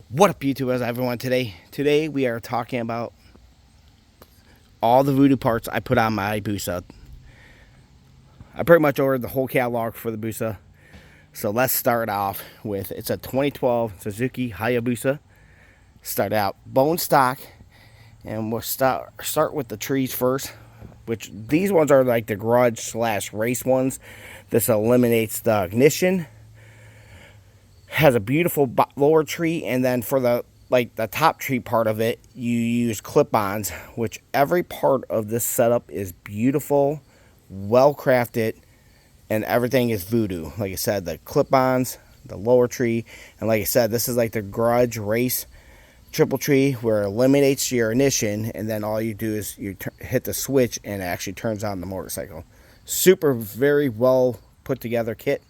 What up, YouTubers, everyone? Today we are talking about all the Voodoo parts I put on my Busa. I pretty much ordered the whole catalog for the Busa. So let's start off with, it's a 2012 Suzuki Hayabusa. Start out bone stock, and we'll start with the trees first, which these ones are like the garage slash race ones. This eliminates the ignition. Has a beautiful lower tree, and then for the top tree part of it, you use clip-ons, which every part of this setup is beautiful, well crafted, and everything is Voodoo. Like I said, the clip-ons, the lower tree, and like I said, this is like the garage race triple tree where it eliminates your ignition, and then all you do is you hit the switch and it actually turns on the motorcycle. Super, very well put together kit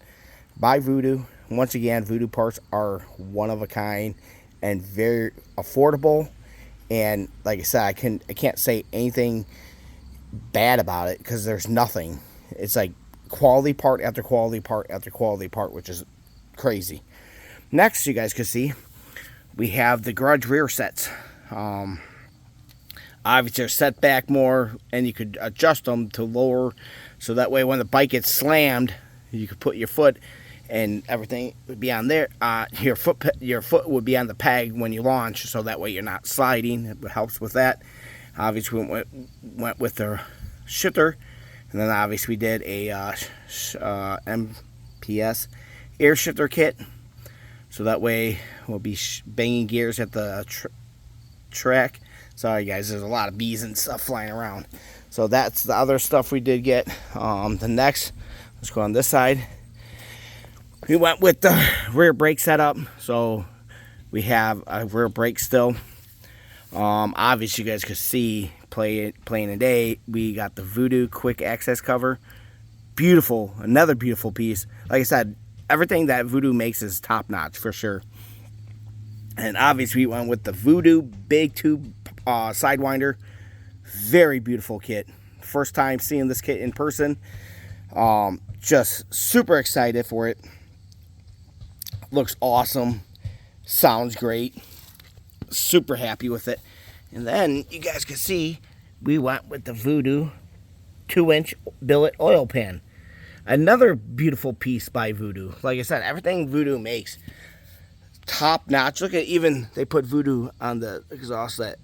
by Voodoo. Once again, Voodoo parts are one of a kind and very affordable. And like I said, I can't say anything bad about it because there's nothing. It's like quality part after quality part after quality part, which is crazy. Next, you guys can see, we have the garage rear sets. Obviously, they're set back more, and you could adjust them to lower, so that way when the bike gets slammed, you could put your foot and everything would be on there. Your foot would be on the peg when you launch, so that way you're not sliding. It helps with that. Obviously, we went with the shifter, and then obviously we did a MPS air shifter kit, so that way we'll be banging gears at the track. Sorry guys, there's a lot of bees and stuff flying around. So that's the other stuff we did get. The next, let's go on this side. We went with the rear brake setup, so we have a rear brake still. Obviously, you guys could see playing today. We got the Voodoo quick access cover. Beautiful, another beautiful piece. Like I said, everything that Voodoo makes is top notch for sure. And obviously, we went with the Voodoo big tube sidewinder. Very beautiful kit. First time seeing this kit in person. Just super excited for it. Looks awesome, sounds great, super happy with it. And then you guys can see we went with the Voodoo 2-inch billet oil pan. Another beautiful piece by Voodoo. Like I said, everything Voodoo makes, top notch. Look at, even they put Voodoo on the exhaust. That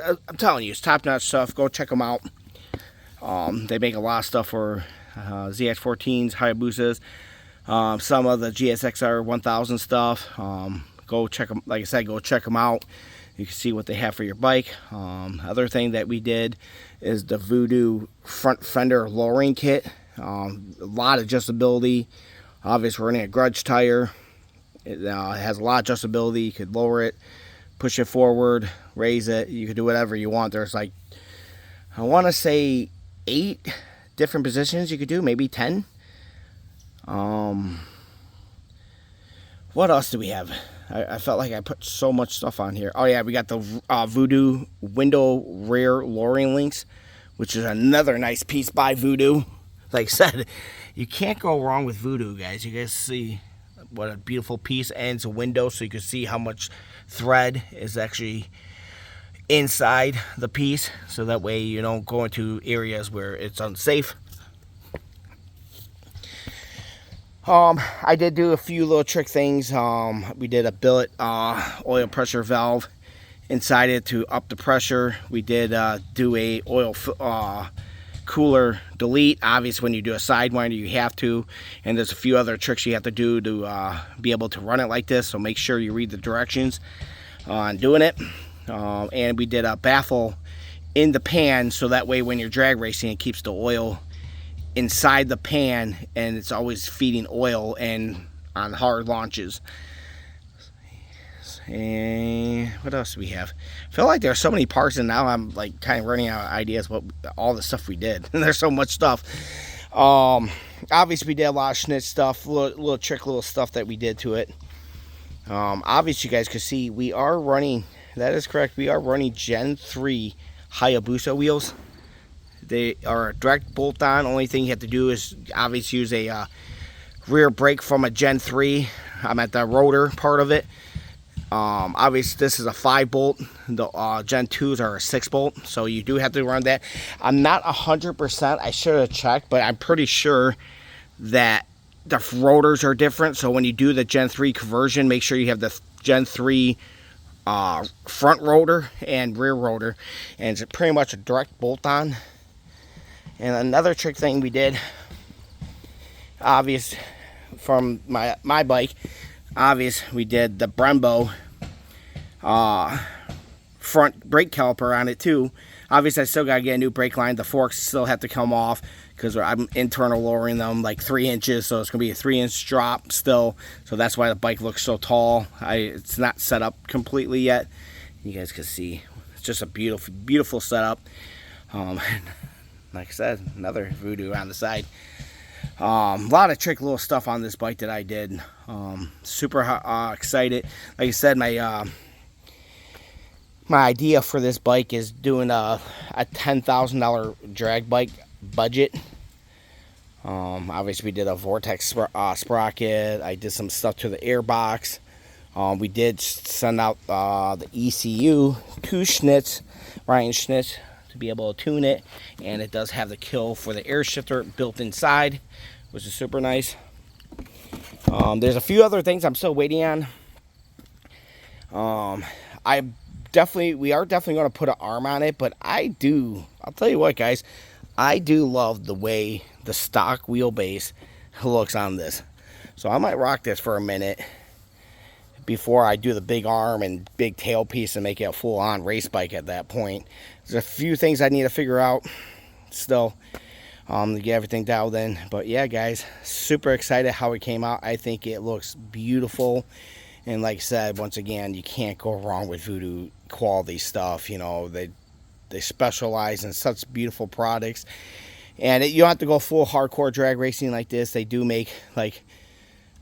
I'm telling you, it's top notch stuff. Go check them out. They make a lot of stuff for ZX14s, Hayabusas. Some of the GSXR 1000 stuff. Go check them. Like I said, go check them out. You can see what they have for your bike. Other thing that we did is the Voodoo front fender lowering kit. A lot of adjustability. Obviously, we're running a grudge tire. It has a lot of adjustability. You could lower it, push it forward, raise it. You could do whatever you want. There's like, I want to say 8 different positions you could do, maybe 10. What else do we have? I felt like I put so much stuff on here. Oh yeah, we got the Voodoo window rear lowering links, which is another nice piece by Voodoo. Like I said, you can't go wrong with Voodoo, guys. You guys see what a beautiful piece, and it's a window, so you can see how much thread is actually inside the piece, so that way you don't go into areas where it's unsafe. I did do a few little trick things. We did a billet oil pressure valve inside it to up the pressure. We did do a oil cooler delete. Obviously, when you do a sidewinder, you have to. And there's a few other tricks you have to do to be able to run it like this. So make sure you read the directions on doing it. And we did a baffle in the pan, so that way when you're drag racing, it keeps the oil inside the pan, and it's always feeding oil and on hard launches. And what else do we have? I feel like there's so many parts, and now I'm like kind of running out of ideas what all the stuff we did. There's so much stuff. Obviously we did a lot of snitch stuff, little trick, little stuff that we did to it. Obviously you guys can see we are running, that is correct, we are running Gen 3 Hayabusa wheels. They are a direct bolt-on. Only thing you have to do is obviously use a rear brake from a Gen 3. I'm at the rotor part of it. Obviously this is a 5-bolt. The Gen 2s are a 6-bolt, so you do have to run that. I'm not 100%. I should have checked, but I'm pretty sure that the rotors are different. So when you do the Gen 3 conversion, make sure you have the Gen 3 front rotor and rear rotor, and it's pretty much a direct bolt on. And another trick thing we did, obvious from my bike, obvious we did the Brembo front brake caliper on it too. Obviously I still gotta get a new brake line. The forks still have to come off because I'm internal lowering them like 3 inches, so it's gonna be a 3-inch drop still. So that's why the bike looks so tall. It's not set up completely yet. You guys can see it's just a beautiful setup. Like I said, another Voodoo on the side. A lot of little stuff on this bike that I did. Super excited. Like I said, my idea for this bike is doing a $10,000 drag bike budget. Obviously we did a Vortex sprocket. I did some stuff to the airbox. We did send out the ECU to Schnitz, Ryan Schnitz, to be able to tune it, and it does have the kill for the air shifter built inside, which is super nice. There's a few other things I'm still waiting on. We are definitely going to put an arm on it, but I'll tell you what, guys, I do love the way the stock wheelbase looks on this. So I might rock this for a minute before I do the big arm and big tailpiece and make it a full-on race bike at that point. There's a few things I need to figure out still to get everything dialed in. But yeah, guys, super excited how it came out. I think it looks beautiful. And like I said, once again, you can't go wrong with Voodoo quality stuff. You know, they specialize in such beautiful products. And you don't have to go full hardcore drag racing like this. They do make like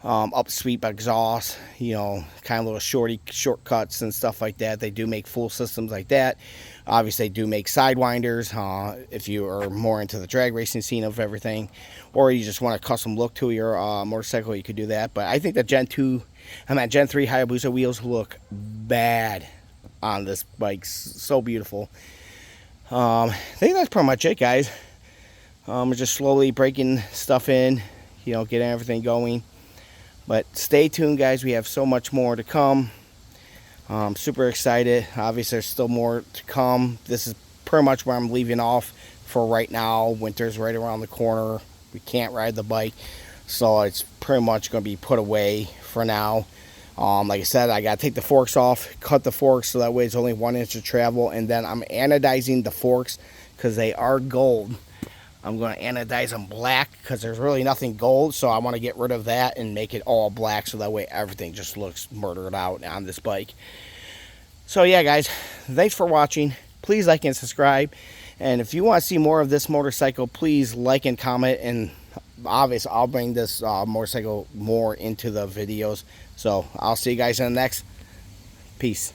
up sweep exhaust, you know, kind of little shortcuts and stuff like that. They do make full systems like that. Obviously, they do make sidewinders if you are more into the drag racing scene of everything, or you just want a custom look to your motorcycle, you could do that. But I think the Gen 3 Hayabusa wheels look bad on this bike. So beautiful. I think that's pretty much it, guys. We're just slowly breaking stuff in, you know, getting everything going. But stay tuned, guys. We have so much more to come. I'm super excited. Obviously, there's still more to come. This is pretty much where I'm leaving off for right now. Winter's right around the corner. We can't ride the bike, so it's pretty much going to be put away for now. Like I said, I got to take the forks off, cut the forks so that way it's only 1 inch of travel, and then I'm anodizing the forks because they are gold. I'm going to anodize them black because there's really nothing gold, so I want to get rid of that and make it all black so that way everything just looks murdered out on this bike. So yeah, guys, thanks for watching. Please like and subscribe, and if you want to see more of this motorcycle, please like and comment, and obviously I'll bring this motorcycle more into the videos. So I'll see you guys in the next. Peace.